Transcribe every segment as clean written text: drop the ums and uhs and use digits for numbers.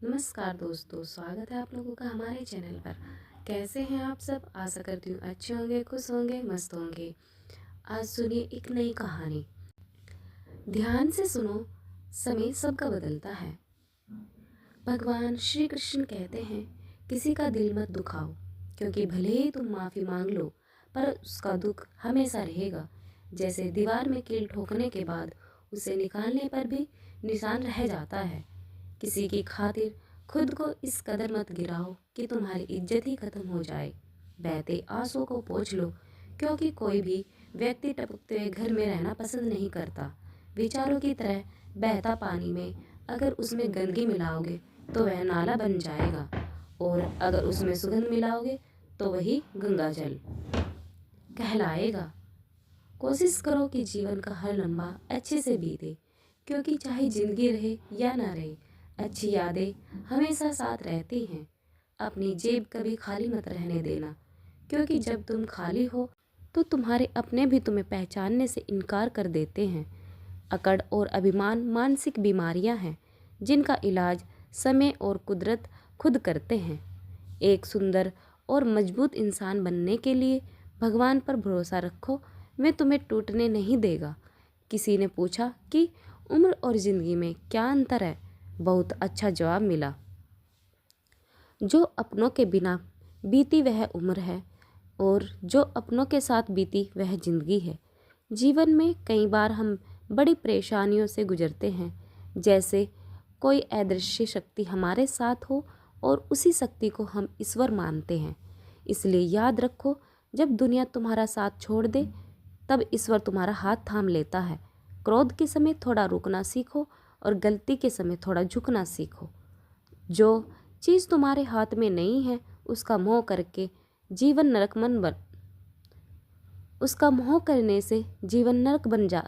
नमस्कार दोस्तों, स्वागत है आप लोगों का हमारे चैनल पर। कैसे हैं आप सब? आशा करती हूँ अच्छे होंगे, खुश होंगे, मस्त होंगे। आज सुनिए एक नई कहानी। ध्यान से सुनो, समय सबका बदलता है। भगवान श्री कृष्ण कहते हैं, किसी का दिल मत दुखाओ, क्योंकि भले ही तुम माफ़ी मांग लो पर उसका दुख हमेशा रहेगा। जैसे दीवार में कील ठोकने के बाद उसे निकालने पर भी निशान रह जाता है। किसी की खातिर खुद को इस कदर मत गिराओ कि तुम्हारी इज्जत ही खत्म हो जाए। बहते आंसू को पोंछ लो, क्योंकि कोई भी व्यक्ति टपकते हुए घर में रहना पसंद नहीं करता। विचारों की तरह बहता पानी में अगर उसमें गंदगी मिलाओगे तो वह नाला बन जाएगा, और अगर उसमें सुगंध मिलाओगे तो वही गंगा जल कहलाएगा। कोशिश करो कि जीवन का हर लम्हा अच्छे से बीते, क्योंकि चाहे जिंदगी रहे या ना रहे, अच्छी यादें हमेशा साथ रहती हैं। अपनी जेब कभी खाली मत रहने देना, क्योंकि जब तुम खाली हो तो तुम्हारे अपने भी तुम्हें पहचानने से इनकार कर देते हैं। अकड़ और अभिमान मानसिक बीमारियां हैं, जिनका इलाज समय और कुदरत खुद करते हैं। एक सुंदर और मजबूत इंसान बनने के लिए भगवान पर भरोसा रखो, वह तुम्हें टूटने नहीं देगा। किसी ने पूछा कि उम्र और ज़िंदगी में क्या अंतर है? बहुत अच्छा जवाब मिला, जो अपनों के बिना बीती वह उम्र है, और जो अपनों के साथ बीती वह ज़िंदगी है। जीवन में कई बार हम बड़ी परेशानियों से गुजरते हैं, जैसे कोई अदृश्य शक्ति हमारे साथ हो और उसी शक्ति को हम ईश्वर मानते हैं। इसलिए याद रखो, जब दुनिया तुम्हारा साथ छोड़ दे तब ईश्वर तुम्हारा हाथ थाम लेता है। क्रोध के समय थोड़ा रुकना सीखो और गलती के समय थोड़ा झुकना सीखो। जो चीज़ तुम्हारे हाथ में नहीं है उसका मोह करके जीवन नरकमन बन उसका मोह करने से जीवन नरक बन जा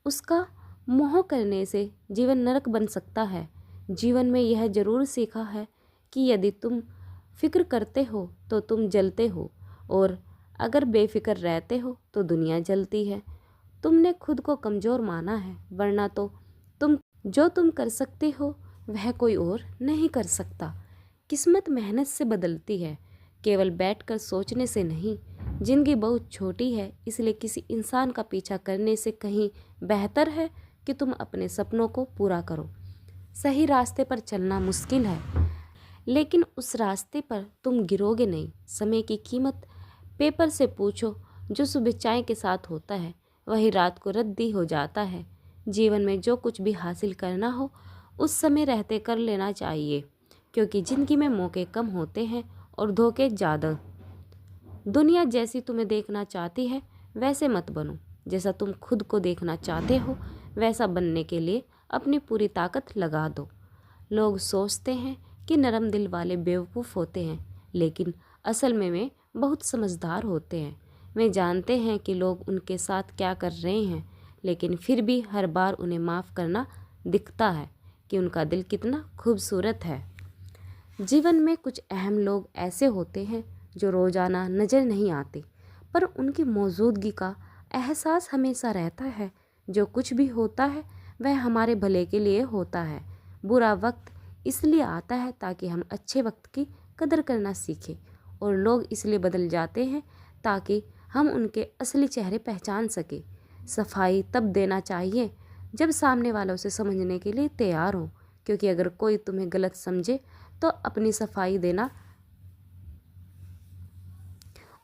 उसका मोह करने से जीवन नरक बन सकता है। जीवन में यह जरूर सीखा है कि यदि तुम फिक्र करते हो तो तुम जलते हो, और अगर बेफिक्र रहते हो तो दुनिया जलती है। तुमने खुद को कमज़ोर माना है, वरना तो तुम कर सकते हो वह कोई और नहीं कर सकता। किस्मत मेहनत से बदलती है, केवल बैठकर सोचने से नहीं। जिंदगी बहुत छोटी है, इसलिए किसी इंसान का पीछा करने से कहीं बेहतर है कि तुम अपने सपनों को पूरा करो। सही रास्ते पर चलना मुश्किल है, लेकिन उस रास्ते पर तुम गिरोगे नहीं। समय की कीमत पेपर से पूछो, जो सुबह चाय के साथ होता है वही रात को रद्दी हो जाता है। जीवन में जो कुछ भी हासिल करना हो उस समय रहते कर लेना चाहिए, क्योंकि ज़िंदगी में मौके कम होते हैं और धोखे ज़्यादा। दुनिया जैसी तुम्हें देखना चाहती है वैसे मत बनो, जैसा तुम खुद को देखना चाहते हो वैसा बनने के लिए अपनी पूरी ताकत लगा दो। लोग सोचते हैं कि नरम दिल वाले बेवकूफ़ होते हैं, लेकिन असल में वे बहुत समझदार होते हैं। वे जानते हैं कि लोग उनके साथ क्या कर रहे हैं, लेकिन फिर भी हर बार उन्हें माफ़ करना दिखता है कि उनका दिल कितना खूबसूरत है। जीवन में कुछ अहम लोग ऐसे होते हैं जो रोज़ाना नज़र नहीं आते, पर उनकी मौजूदगी का एहसास हमेशा रहता है। जो कुछ भी होता है वह हमारे भले के लिए होता है। बुरा वक्त इसलिए आता है ताकि हम अच्छे वक्त की कदर करना सीखें, और लोग इसलिए बदल जाते हैं ताकि हम उनके असली चेहरे पहचान सकें। सफाई तब देना चाहिए जब सामने वाला उसे समझने के लिए तैयार हो, क्योंकि अगर कोई तुम्हें गलत समझे तो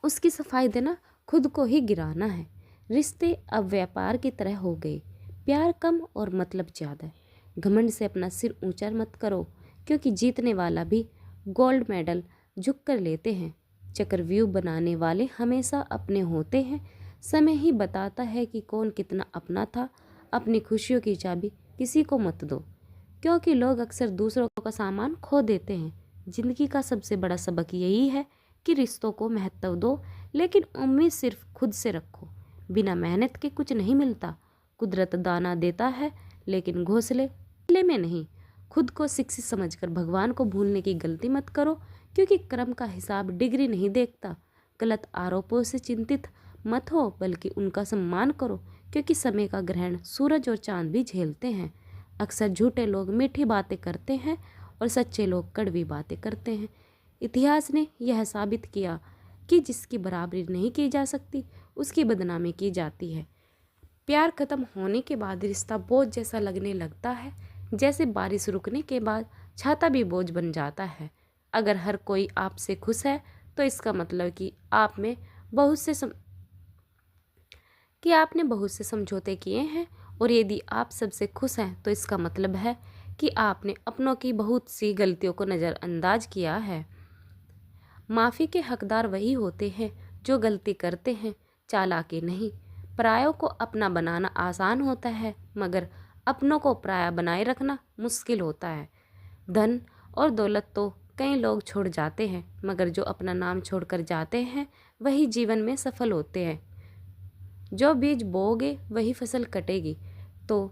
उसकी सफाई देना खुद को ही गिराना है। रिश्ते अब व्यापार की तरह हो गए, प्यार कम और मतलब ज़्यादा। घमंड से अपना सिर ऊंचा मत करो, क्योंकि जीतने वाला भी गोल्ड मेडल झुक कर लेते हैं। चक्रव्यूह बनाने वाले हमेशा अपने होते हैं। समय ही बताता है कि कौन कितना अपना था। अपनी खुशियों की चाबी किसी को मत दो, क्योंकि लोग अक्सर दूसरों का सामान खो देते हैं। जिंदगी का सबसे बड़ा सबक यही है कि रिश्तों को महत्व दो, लेकिन उम्मीद सिर्फ खुद से रखो। बिना मेहनत के कुछ नहीं मिलता। कुदरत दाना देता है, लेकिन घोंसले में नहीं। खुद को शिक्षित समझकर भगवान को भूलने की गलती मत करो, क्योंकि कर्म का हिसाब डिग्री नहीं देखता। गलत आरोपों से चिंतित मत हो, बल्कि उनका सम्मान करो, क्योंकि समय का ग्रहण सूरज और चांद भी झेलते हैं। अक्सर झूठे लोग मीठी बातें करते हैं और सच्चे लोग कड़वी बातें करते हैं। इतिहास ने यह साबित किया कि जिसकी बराबरी नहीं की जा सकती उसकी बदनामी की जाती है। प्यार खत्म होने के बाद रिश्ता बोझ जैसा लगने लगता है, जैसे बारिश रुकने के बाद छाता भी बोझ बन जाता है। अगर हर कोई आपसे खुश है तो इसका मतलब कि आपने बहुत से समझौते किए हैं, और यदि आप सबसे खुश हैं तो इसका मतलब है कि आपने अपनों की बहुत सी गलतियों को नज़रअंदाज किया है। माफ़ी के हकदार वही होते हैं जो गलती करते हैं, चालाकी नहीं। परायों को अपना बनाना आसान होता है, मगर अपनों को पराया बनाए रखना मुश्किल होता है। धन और दौलत तो कई लोग छोड़ जाते हैं, मगर जो अपना नाम छोड़कर जाते हैं वही जीवन में सफल होते हैं। जो बीज बोओगे वही फसल कटेगी। तो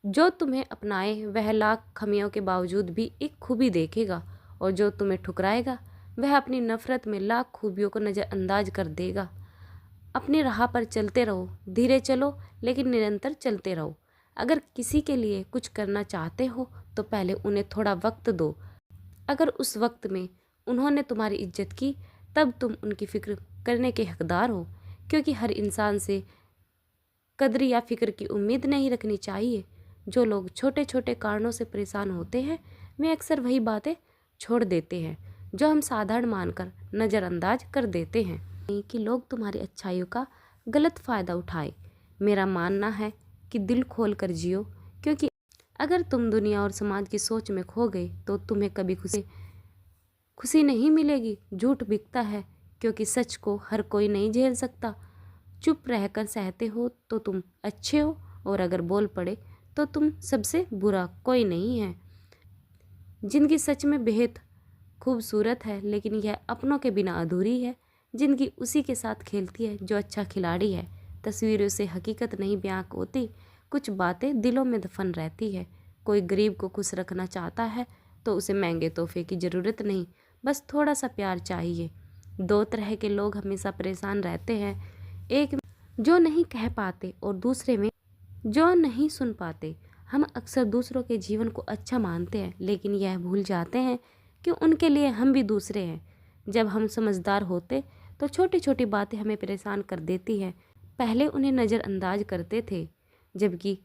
जो तुम्हें अपनाए वह लाख खामियों के बावजूद भी एक खूबी देखेगा, और जो तुम्हें ठुकराएगा वह अपनी नफरत में लाख खूबियों को नज़रअंदाज कर देगा। अपनी राह पर चलते रहो, धीरे चलो लेकिन निरंतर चलते रहो। अगर किसी के लिए कुछ करना चाहते हो तो पहले उन्हें थोड़ा वक्त दो। अगर उस वक्त में उन्होंने तुम्हारी इज्जत की तब तुम उनकी फ़िक्र करने के हकदार हो, क्योंकि हर इंसान से कद्र या फ़िक्र की उम्मीद नहीं रखनी चाहिए। जो लोग छोटे छोटे कारणों से परेशान होते हैं वे अक्सर वही बातें छोड़ देते हैं जो हम साधारण मानकर नज़रअंदाज कर देते हैं। नहीं कि लोग तुम्हारी अच्छाइयों का गलत फ़ायदा उठाए। मेरा मानना है कि दिल खोल कर जियो, क्योंकि अगर तुम दुनिया और समाज की सोच में खो गए तो तुम्हें कभी खुशी नहीं मिलेगी। झूठ बिकता है, क्योंकि सच को हर कोई नहीं झेल सकता। चुप रहकर सहते हो तो तुम अच्छे हो, और अगर बोल पड़े तो तुम सबसे बुरा कोई नहीं है। जिंदगी सच में बेहद खूबसूरत है, लेकिन यह अपनों के बिना अधूरी है। जिंदगी उसी के साथ खेलती है जो अच्छा खिलाड़ी है। तस्वीरों से हकीकत नहीं बयां होती, कुछ बातें दिलों में दफन रहती है। कोई गरीब को खुश रखना चाहता है तो उसे महंगे तोहफे की ज़रूरत नहीं, बस थोड़ा सा प्यार चाहिए। दो तरह के लोग हमेशा परेशान रहते हैं, एक जो नहीं कह पाते और दूसरे में जो नहीं सुन पाते। हम अक्सर दूसरों के जीवन को अच्छा मानते हैं, लेकिन यह भूल जाते हैं कि उनके लिए हम भी दूसरे हैं। जब हम समझदार होते तो छोटी छोटी बातें हमें परेशान कर देती हैं। पहले उन्हें नज़रअंदाज करते थे, जबकि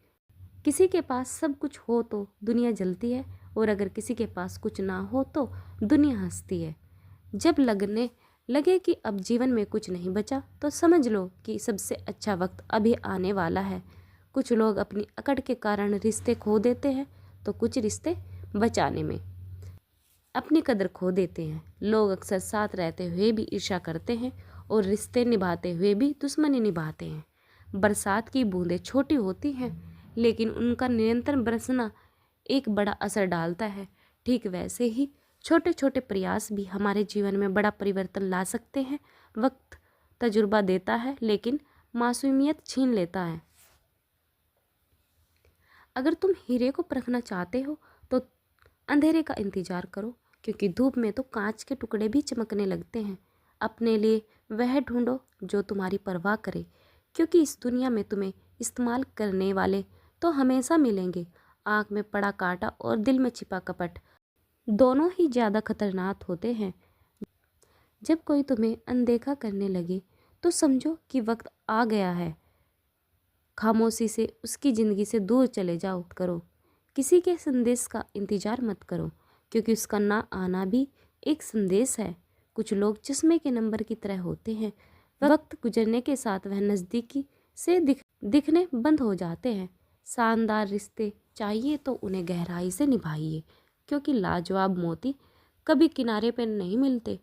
किसी के पास सब कुछ हो तो दुनिया जलती है, और अगर किसी के पास कुछ ना हो तो दुनिया हंसती है। जब लगने लगे कि अब जीवन में कुछ नहीं बचा तो समझ लो कि सबसे अच्छा वक्त अभी आने वाला है। कुछ लोग अपनी अकड़ के कारण रिश्ते खो देते हैं, तो कुछ रिश्ते बचाने में अपनी कदर खो देते हैं। लोग अक्सर साथ रहते हुए भी ईर्ष्या करते हैं, और रिश्ते निभाते हुए भी दुश्मनी निभाते हैं। बरसात की बूंदें छोटी होती हैं, लेकिन उनका निरंतर बरसना एक बड़ा असर डालता है। ठीक वैसे ही छोटे छोटे प्रयास भी हमारे जीवन में बड़ा परिवर्तन ला सकते हैं। वक्त तजुर्बा देता है, लेकिन मासूमियत छीन लेता है। अगर तुम हीरे को परखना चाहते हो तो अंधेरे का इंतजार करो, क्योंकि धूप में तो कांच के टुकड़े भी चमकने लगते हैं। अपने लिए वह ढूंढो जो तुम्हारी परवाह करे, क्योंकि इस दुनिया में तुम्हें इस्तेमाल करने वाले तो हमेशा मिलेंगे। आँख में पड़ा कांटा और दिल में छिपा कपट दोनों ही ज़्यादा खतरनाक होते हैं। जब कोई तुम्हें अनदेखा करने लगे तो समझो कि वक्त आ गया है। खामोशी से उसकी ज़िंदगी से दूर चले जाओ करो। किसी के संदेश का इंतज़ार मत करो, क्योंकि उसका ना आना भी एक संदेश है। कुछ लोग चश्मे के नंबर की तरह होते हैं, वक्त गुजरने के साथ वह नज़दीकी से दिखने बंद हो जाते हैं। शानदार रिश्ते चाहिए तो उन्हें गहराई से निभाइए, क्योंकि लाजवाब मोती कभी किनारे पर नहीं मिलते।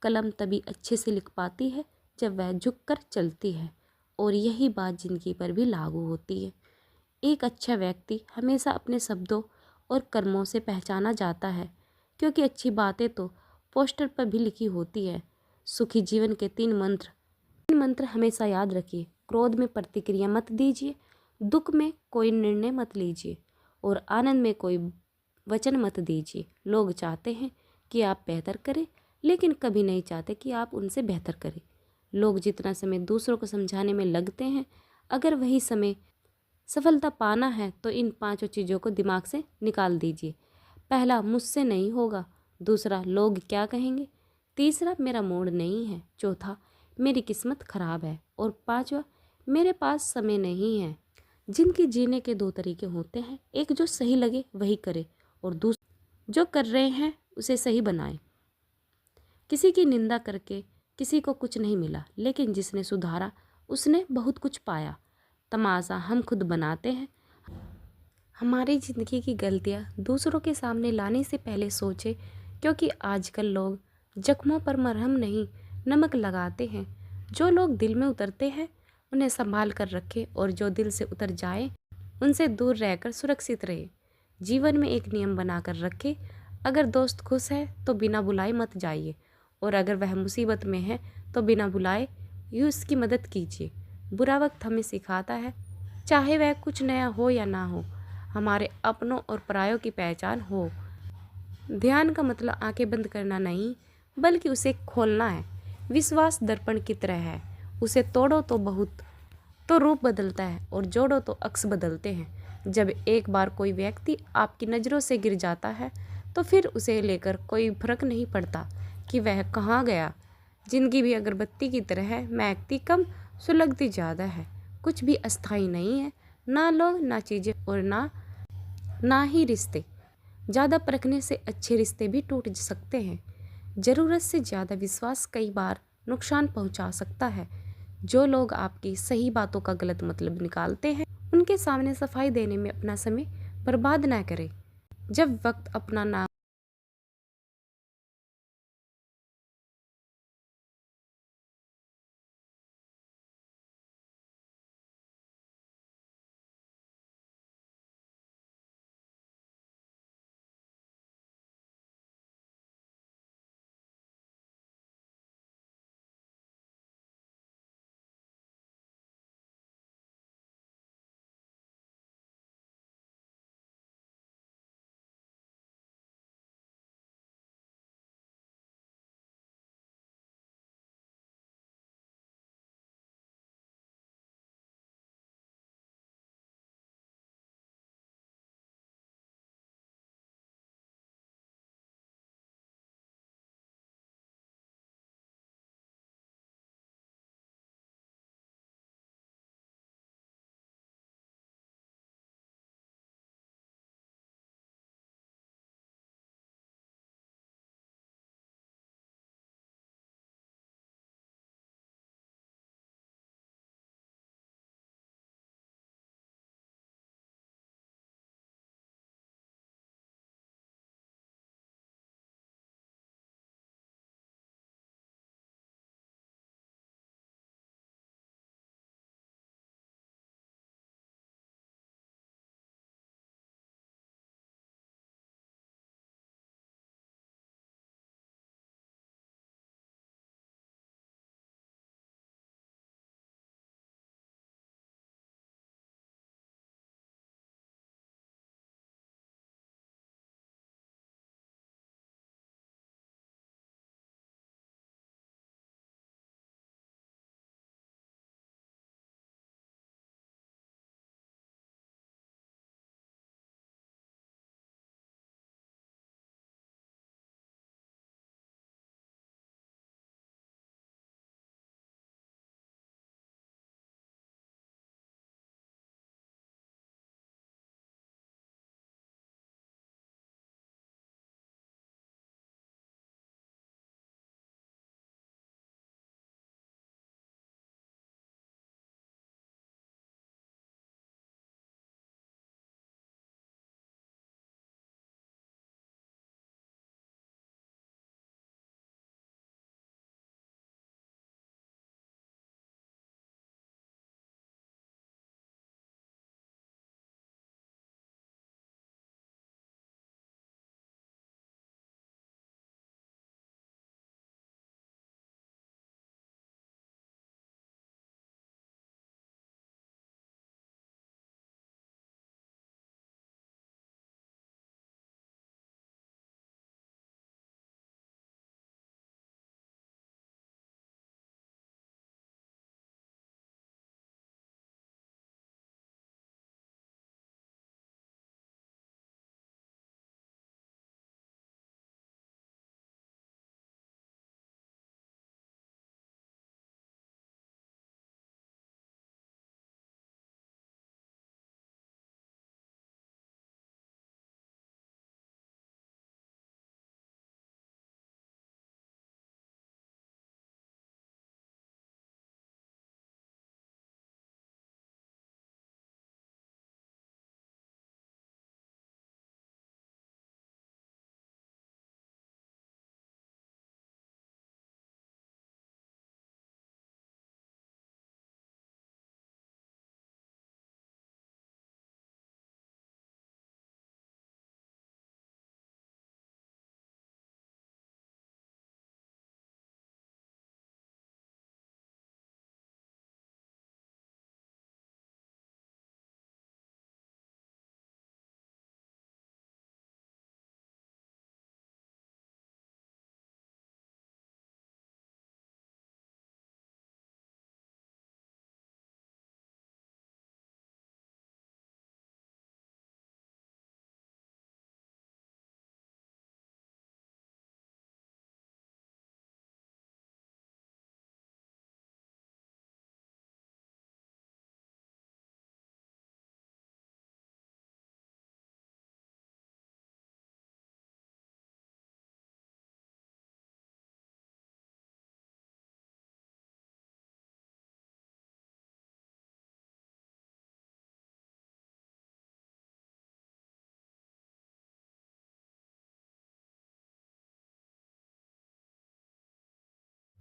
कलम तभी अच्छे से लिख पाती है जब वह झुककर चलती है, और यही बात ज़िंदगी पर भी लागू होती है। एक अच्छा व्यक्ति हमेशा अपने शब्दों और कर्मों से पहचाना जाता है, क्योंकि अच्छी बातें तो पोस्टर पर भी लिखी होती है। सुखी जीवन के 3 मंत्र हमेशा याद रखिए। क्रोध में प्रतिक्रिया मत दीजिए, दुख में कोई निर्णय मत लीजिए, और आनंद में कोई वचन मत दीजिए। लोग चाहते हैं कि आप बेहतर करें, लेकिन कभी नहीं चाहते कि आप उनसे बेहतर करें। लोग जितना समय दूसरों को समझाने में लगते हैं, अगर वही समय सफलता पाना है तो इन पांचों चीज़ों को दिमाग से निकाल दीजिए। पहला, मुझसे नहीं होगा। दूसरा, लोग क्या कहेंगे। तीसरा, मेरा मूड नहीं है। चौथा, मेरी किस्मत खराब है। और पांचवा, मेरे पास समय नहीं है। जिनके जीने के दो तरीके होते हैं, एक जो सही लगे वही करे और दूसरा जो कर रहे हैं उसे सही बनाए। किसी की निंदा करके किसी को कुछ नहीं मिला, लेकिन जिसने सुधारा उसने बहुत कुछ पाया। तमाशा हम खुद बनाते हैं। हमारी ज़िंदगी की गलतियाँ दूसरों के सामने लाने से पहले सोचें, क्योंकि आजकल लोग जख्मों पर मरहम नहीं नमक लगाते हैं। जो लोग दिल में उतरते हैं उन्हें संभाल कर रखें, और जो दिल से उतर जाए उनसे दूर रहकर सुरक्षित रहे। जीवन में एक नियम बनाकर रखें, अगर दोस्त खुश है तो बिना बुलाए मत जाइए, और अगर वह मुसीबत में है तो बिना बुलाए ही उसकी मदद कीजिए। बुरा वक्त हमें सिखाता है, चाहे वह कुछ नया हो या ना हो, हमारे अपनों और परायों की पहचान हो। ध्यान का मतलब आंखें बंद करना नहीं, बल्कि उसे खोलना है। विश्वास दर्पण की तरह है, उसे तोड़ो तो बहुत तो रूप बदलता है, और जोड़ो तो अक्स बदलते हैं। जब एक बार कोई व्यक्ति आपकी नज़रों से गिर जाता है तो फिर उसे लेकर कोई फर्क नहीं पड़ता कि वह कहाँ गया। जिंदगी भी अगरबत्ती की तरह है, महकती कम, सुलगती ज़्यादा है। कुछ भी अस्थाई नहीं है, ना लोग, ना चीज़ें, और ना ही रिश्ते। ज़्यादा परखने से अच्छे रिश्ते भी टूट सकते हैं। ज़रूरत से ज़्यादा विश्वास कई बार नुकसान पहुंचा सकता है। जो लोग आपकी सही बातों का गलत मतलब निकालते हैं, उनके सामने सफाई देने में अपना समय बर्बाद ना करें। जब वक्त अपना ना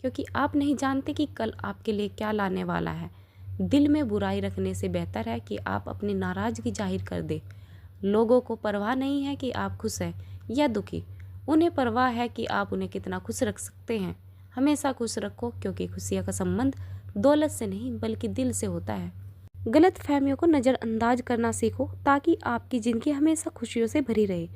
क्योंकि आप नहीं जानते कि कल आपके लिए क्या लाने वाला है। दिल में बुराई रखने से बेहतर है कि आप अपनी नाराज़गी जाहिर कर दें। लोगों को परवाह नहीं है कि आप खुश हैं या दुखी, उन्हें परवाह है कि आप उन्हें कितना खुश रख सकते हैं। हमेशा खुश रखो, क्योंकि खुशियाँ का संबंध दौलत से नहीं बल्कि दिल से होता है। गलत फहमियों को नज़रअंदाज करना सीखो ताकि आपकी ज़िंदगी हमेशा खुशियों से भरी रहे।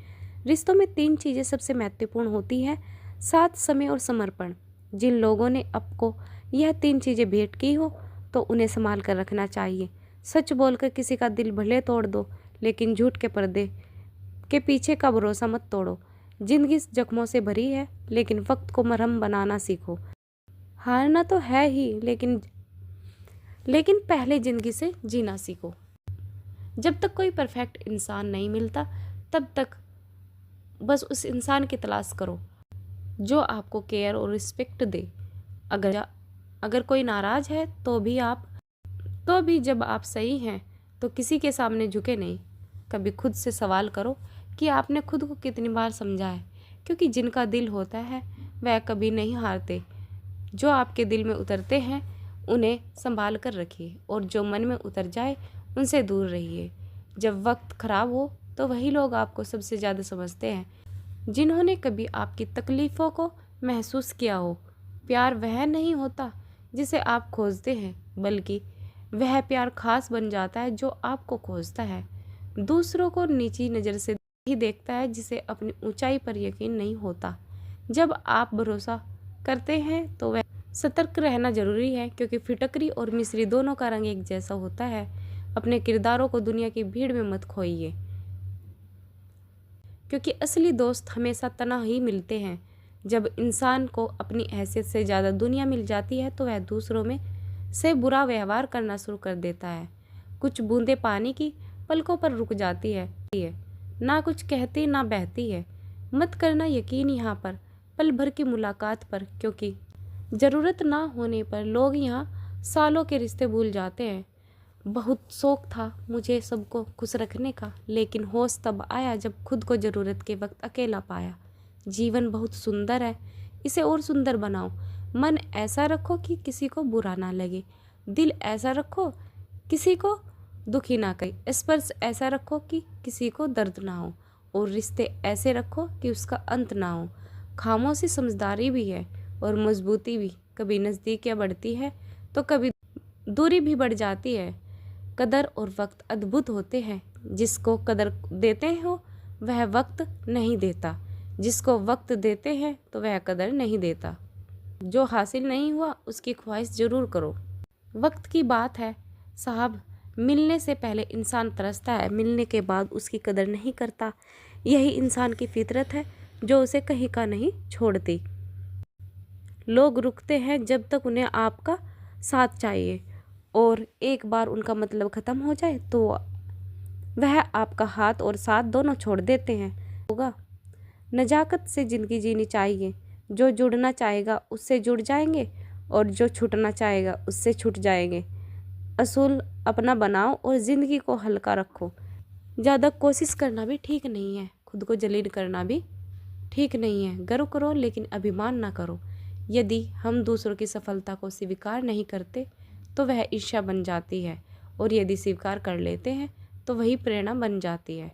रिश्तों में 3 चीज़ें सबसे महत्वपूर्ण होती हैं: साथ, समय और समर्पण। जिन लोगों ने आपको यह 3 चीज़ें भेंट की हो तो उन्हें संभाल कर रखना चाहिए। सच बोलकर किसी का दिल भले तोड़ दो, लेकिन झूठ के पर्दे के पीछे का भरोसा मत तोड़ो। जिंदगी जख्मों से भरी है, लेकिन वक्त को मरहम बनाना सीखो। हारना तो है ही, लेकिन पहले जिंदगी से जीना सीखो। जब तक कोई परफेक्ट इंसान नहीं मिलता, तब तक बस उस इंसान की तलाश करो जो आपको केयर और रिस्पेक्ट दे। अगर कोई नाराज़ है तो भी जब आप सही हैं तो किसी के सामने झुके नहीं। कभी खुद से सवाल करो कि आपने खुद को कितनी बार समझा है, क्योंकि जिनका दिल होता है वह कभी नहीं हारते। जो आपके दिल में उतरते हैं उन्हें संभाल कर रखिए, और जो मन में उतर जाए उनसे दूर रहिए। जब वक्त खराब हो तो वही लोग आपको सबसे ज़्यादा समझते हैं, जिन्होंने कभी आपकी तकलीफ़ों को महसूस किया हो। प्यार वह नहीं होता जिसे आप खोजते हैं, बल्कि वह प्यार खास बन जाता है जो आपको खोजता है। दूसरों को नीची नज़र से ही देखता है जिसे अपनी ऊंचाई पर यकीन नहीं होता। जब आप भरोसा करते हैं तो वह सतर्क रहना जरूरी है, क्योंकि फिटकरी और मिस्री दोनों का रंग एक जैसा होता है। अपने किरदारों को दुनिया की भीड़ में मत खोइए, क्योंकि असली दोस्त हमेशा तन्हा ही मिलते हैं। जब इंसान को अपनी हैसियत से ज़्यादा दुनिया मिल जाती है तो वह दूसरों में से बुरा व्यवहार करना शुरू कर देता है। कुछ बूंदें पानी की पलकों पर रुक जाती है, ना कुछ कहती ना बहती है। मत करना यकीन यहाँ पर पल भर की मुलाकात पर, क्योंकि ज़रूरत ना होने पर लोग यहाँ सालों के रिश्ते भूल जाते हैं। बहुत शौक था मुझे सबको खुश रखने का, लेकिन होश तब आया जब खुद को ज़रूरत के वक्त अकेला पाया। जीवन बहुत सुंदर है, इसे और सुंदर बनाओ। मन ऐसा रखो कि किसी को बुरा ना लगे, दिल ऐसा रखो किसी को दुखी ना करे, स्पर्श ऐसा रखो कि किसी को दर्द ना हो, और रिश्ते ऐसे रखो कि उसका अंत ना हो। खामोशी समझदारी भी है और मजबूती भी। कभी नज़दीकियाँ बढ़ती है तो कभी दूरी भी बढ़ जाती है। कदर और वक्त अद्भुत होते हैं। जिसको कदर देते हो वह वक्त नहीं देता, जिसको वक्त देते हैं तो वह कदर नहीं देता। जो हासिल नहीं हुआ उसकी ख्वाहिश ज़रूर करो। वक्त की बात है साहब, मिलने से पहले इंसान तरसता है, मिलने के बाद उसकी कदर नहीं करता। यही इंसान की फितरत है जो उसे कहीं का नहीं छोड़ती। लोग रुकते हैं जब तक उन्हें आपका साथ चाहिए, और एक बार उनका मतलब ख़त्म हो जाए तो वह आपका हाथ और साथ दोनों छोड़ देते हैं। होगा नज़ाकत से ज़िंदगी जीनी चाहिए। जो जुड़ना चाहेगा उससे जुड़ जाएंगे, और जो छूटना चाहेगा उससे छूट जाएंगे। असूल अपना बनाओ और ज़िंदगी को हल्का रखो। ज़्यादा कोशिश करना भी ठीक नहीं है, खुद को जलील करना भी ठीक नहीं है। गर्व करो लेकिन अभिमान ना करो। यदि हम दूसरों की सफलता को स्वीकार नहीं करते तो वह ईर्ष्या बन जाती है, और यदि स्वीकार कर लेते हैं तो वही प्रेरणा बन जाती है।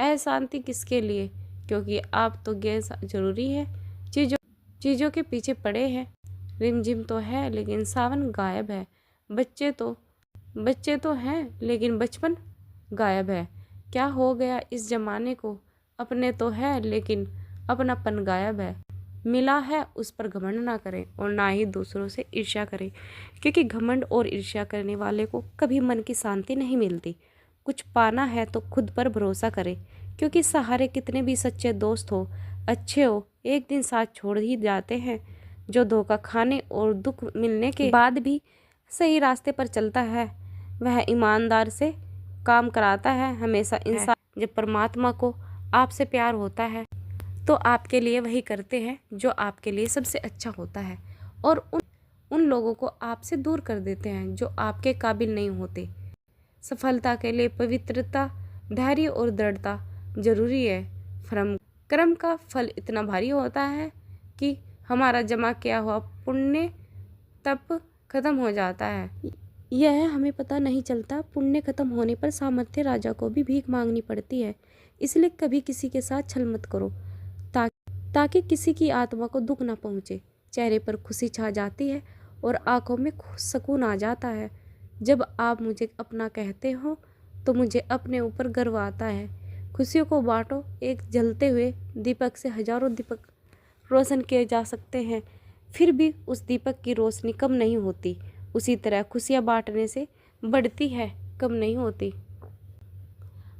अशांति किसके लिए, क्योंकि आप तो गैर जरूरी है। चीज़ों के पीछे पड़े हैं। रिमझिम तो है लेकिन सावन गायब है। बच्चे तो हैं लेकिन बचपन गायब है। क्या हो गया इस जमाने को, अपने तो है लेकिन अपनापन गायब है। मिला है उस पर घमंड ना करें, और ना ही दूसरों से ईर्ष्या करें, क्योंकि घमंड और ईर्ष्या करने वाले को कभी मन की शांति नहीं मिलती। कुछ पाना है तो खुद पर भरोसा करें, क्योंकि सहारे कितने भी सच्चे दोस्त हो, अच्छे हो, एक दिन साथ छोड़ ही जाते हैं। जो धोखा खाने और दुख मिलने के बाद भी सही रास्ते पर चलता है वह ईमानदार से काम कराता है। हमेशा इंसान जब परमात्मा को आपसे प्यार होता है तो आपके लिए वही करते हैं जो आपके लिए सबसे अच्छा होता है, और उन लोगों को आपसे दूर कर देते हैं जो आपके काबिल नहीं होते। सफलता के लिए पवित्रता, धैर्य और दृढ़ता जरूरी है। कर्म का फल इतना भारी होता है कि हमारा जमा किया हुआ पुण्य तप खत्म हो जाता है। यह हमें पता नहीं चलता। पुण्य खत्म होने पर सामर्थ्य राजा को भी भीख मांगनी पड़ती है। इसलिए कभी किसी के साथ छल मत करो ताकि किसी की आत्मा को दुख ना पहुंचे। चेहरे पर खुशी छा जाती है और आंखों में सुकून आ जाता है। जब आप मुझे अपना कहते हो तो मुझे अपने ऊपर गर्व आता है। खुशियों को बांटो। एक जलते हुए दीपक से हजारों दीपक रोशन किए जा सकते हैं, फिर भी उस दीपक की रोशनी कम नहीं होती। उसी तरह खुशियाँ बांटने से बढ़ती है, कम नहीं होती।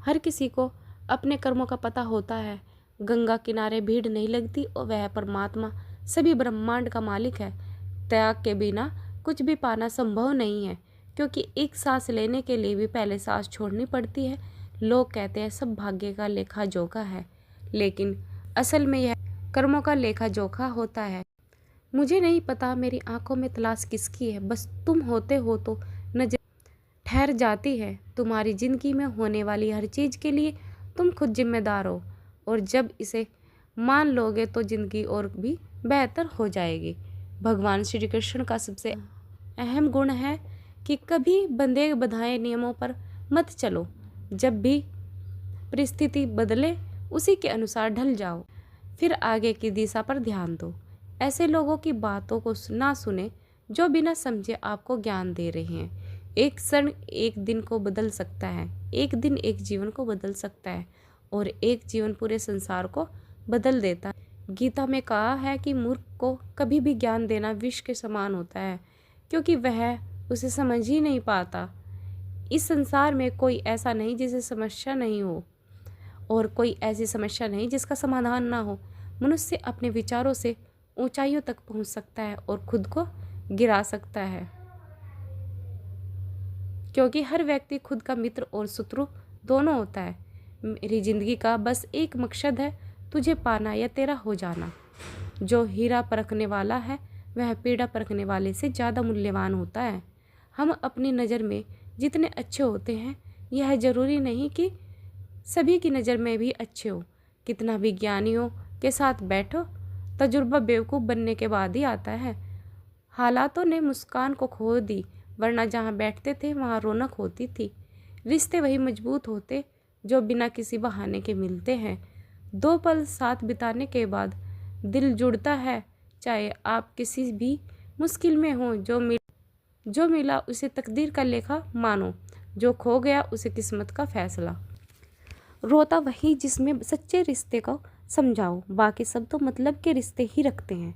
हर किसी को अपने कर्मों का पता होता है। गंगा किनारे भीड़ नहीं लगती और वह परमात्मा सभी ब्रह्मांड का मालिक है। त्याग के बिना कुछ भी पाना संभव नहीं है, क्योंकि एक सांस लेने के लिए भी पहले सांस छोड़नी पड़ती है। लोग कहते हैं सब भाग्य का लेखा जोखा है, लेकिन असल में यह कर्मों का लेखा जोखा होता है। मुझे नहीं पता मेरी आंखों में तलाश किसकी है, बस तुम होते हो तो नजर ठहर जाती है। तुम्हारी जिंदगी में होने वाली हर चीज़ के लिए तुम खुद जिम्मेदार हो, और जब इसे मान लोगे तो जिंदगी और भी बेहतर हो जाएगी। भगवान श्री कृष्ण का सबसे अहम गुण है कि कभी बंधे बंधाए नियमों पर मत चलो। जब भी परिस्थिति बदले उसी के अनुसार ढल जाओ, फिर आगे की दिशा पर ध्यान दो। ऐसे लोगों की बातों को ना सुने जो बिना समझे आपको ज्ञान दे रहे हैं। एक क्षण एक दिन को बदल सकता है, एक दिन एक जीवन को बदल सकता है, और एक जीवन पूरे संसार को बदल देता है। गीता में कहा है कि मूर्ख को कभी भी ज्ञान देना विष के समान होता है, क्योंकि वह उसे समझ ही नहीं पाता। इस संसार में कोई ऐसा नहीं जिसे समस्या नहीं हो, और कोई ऐसी समस्या नहीं जिसका समाधान ना हो। मनुष्य अपने विचारों से ऊंचाइयों तक पहुंच सकता है और खुद को गिरा सकता है, क्योंकि हर व्यक्ति खुद का मित्र और शत्रु दोनों होता है। मेरी जिंदगी का बस एक मकसद है, तुझे पाना या तेरा हो जाना। जो हीरा परखने वाला है वह पीड़ा परखने वाले से ज़्यादा मूल्यवान होता है। हम अपनी नज़र में जितने अच्छे होते हैं, यह ज़रूरी नहीं कि सभी की नज़र में भी अच्छे हो। कितना भी ज्ञानियों के साथ बैठो, तजुर्बा बेवकूफ़ बनने के बाद ही आता है। हालातों ने मुस्कान को खो दी, वरना जहाँ बैठते थे वहाँ रौनक होती थी। रिश्ते वही मजबूत होते जो बिना किसी बहाने के मिलते हैं। दो पल साथ बिताने के बाद दिल जुड़ता है। चाहे आप किसी भी मुश्किल में हो, जो मिला उसे तकदीर का लेखा मानो, जो खो गया उसे किस्मत का फैसला। रोता वही जिसमें सच्चे रिश्ते को समझाओ, बाकी सब तो मतलब के रिश्ते ही रखते हैं।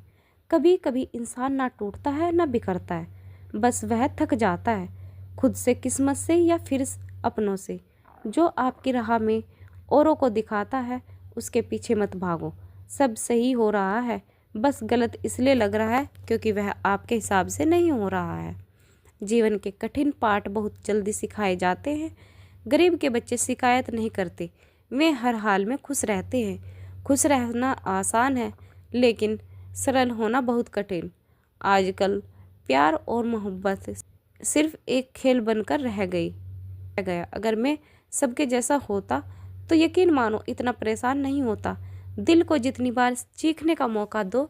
कभी कभी इंसान ना टूटता है ना बिखरता है, बस वह थक जाता है, खुद से, किस्मत से, या फिर अपनों से। जो आपकी राह में औरों को दिखाता है उसके पीछे मत भागो। सब सही हो रहा है, बस गलत इसलिए लग रहा है क्योंकि वह आपके हिसाब से नहीं हो रहा है। जीवन के कठिन पाठ बहुत जल्दी सिखाए जाते हैं। गरीब के बच्चे शिकायत नहीं करते, वे हर हाल में खुश रहते हैं। खुश रहना आसान है, लेकिन सरल होना बहुत कठिन। आजकल प्यार और मोहब्बत सिर्फ एक खेल बनकर रह गया। अगर मैं सबके जैसा होता तो यकीन मानो इतना परेशान नहीं होता। दिल को जितनी बार चीखने का मौका दो,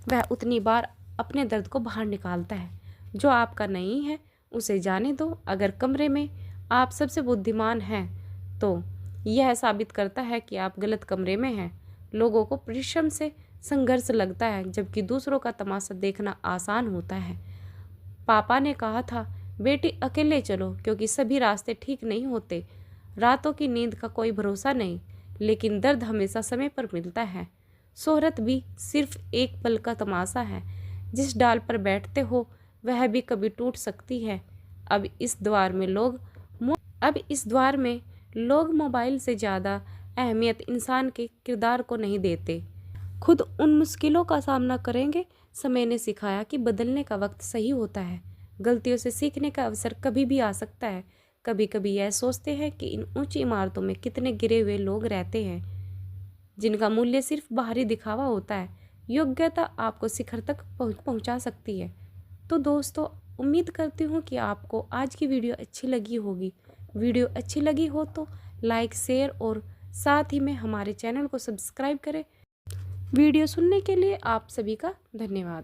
वह उतनी बार अपने दर्द को बाहर निकालता है। जो आपका नहीं है उसे जाने दो। अगर कमरे में आप सबसे बुद्धिमान हैं तो यह साबित करता है कि आप गलत कमरे में हैं। लोगों को परिश्रम से संघर्ष लगता है, जबकि दूसरों का तमाशा देखना आसान होता है। पापा ने कहा था, बेटी अकेले चलो, क्योंकि सभी रास्ते ठीक नहीं होते। रातों की नींद का कोई भरोसा नहीं, लेकिन दर्द हमेशा समय पर मिलता है। शोहरत भी सिर्फ एक पल का तमाशा है। जिस डाल पर बैठते हो वह भी कभी टूट सकती है। अब इस द्वार में लोग मोबाइल से ज़्यादा अहमियत इंसान के किरदार को नहीं देते। खुद उन मुश्किलों का सामना करेंगे। समय ने सिखाया कि बदलने का वक्त सही होता है। गलतियों से सीखने का अवसर कभी भी आ सकता है। कभी कभी यह सोचते हैं कि इन ऊंची इमारतों में कितने गिरे हुए लोग रहते हैं, जिनका मूल्य सिर्फ बाहरी दिखावा होता है। योग्यता आपको शिखर तक पहुंचा सकती है। तो दोस्तों, उम्मीद करती हूँ कि आपको आज की वीडियो अच्छी लगी होगी। वीडियो अच्छी लगी हो तो लाइक, शेयर और साथ ही में हमारे चैनल को सब्सक्राइब करें, वीडियो सुनने के लिए आप सभी का धन्यवाद।